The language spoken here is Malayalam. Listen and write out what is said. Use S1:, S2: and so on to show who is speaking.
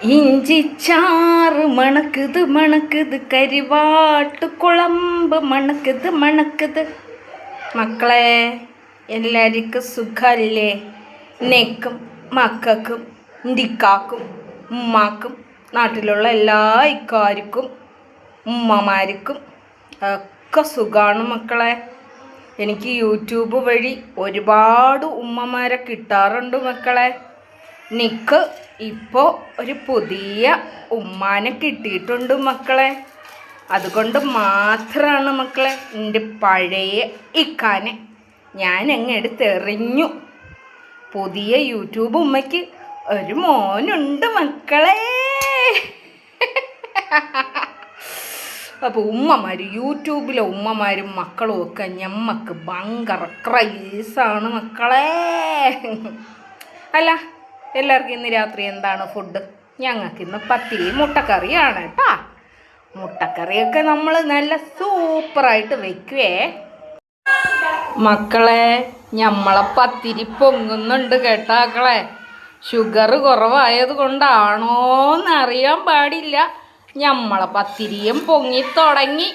S1: ഇഞ്ചിച്ചാറ് മണക്കുത് മണക്കുത് കരിവാട്ട് കുളമ്പ് മണക്കുത് മണക്കുത്. മക്കളെ എല്ലാവർക്കും സുഖല്ലേ? നെക്കും മക്കൾക്കും ഇക്കാക്കും ഉമ്മാക്കും നാട്ടിലുള്ള എല്ലാ ഇക്കാർക്കും ഉമ്മമാർക്കും ഒക്കെ സുഖമാണ് മക്കളെ. എനിക്ക് യൂട്യൂബ് വഴി ഒരുപാട് ഉമ്മമാരെ കിട്ടാറുണ്ട് മക്കളെ. നിക്ക് ഇപ്പോൾ ഒരു പുതിയ ഉമ്മാനെ കിട്ടിയിട്ടുണ്ട് മക്കളെ. അതുകൊണ്ട് മാത്രമാണ് മക്കളെ എൻ്റെ പഴയ ഇക്കാനെ ഞാൻ അങ്ങ് എടുത്തെറിഞ്ഞു. പുതിയ യൂട്യൂബ് ഉമ്മയ്ക്ക് ഒരു മോനുണ്ട് മക്കളെ. അപ്പോൾ ഉമ്മമാർ യൂട്യൂബിലെ ഉമ്മമാരും മക്കളും ഒക്കെ ഞമ്മക്ക് ഭയങ്കര ക്രൈസാണ് മക്കളെ. അല്ല, എല്ലാവർക്കും ഇന്ന് രാത്രി എന്താണ് ഫുഡ്? ഞങ്ങൾക്കിന്ന് പത്തിരി മുട്ടക്കറിയാണ് കേട്ടാ. മുട്ടക്കറിയൊക്കെ നമ്മൾ നല്ല സൂപ്പറായിട്ട് വെക്കുവേ മക്കളെ. ഞമ്മളെ പത്തിരി പൊങ്ങുന്നുണ്ട് കേട്ടാക്കളെ. ഷുഗർ കുറവായത് കൊണ്ടാണോന്ന് അറിയാൻ പാടില്ല, ഞമ്മളെ പത്തിരിയും പൊങ്ങിത്തുടങ്ങി.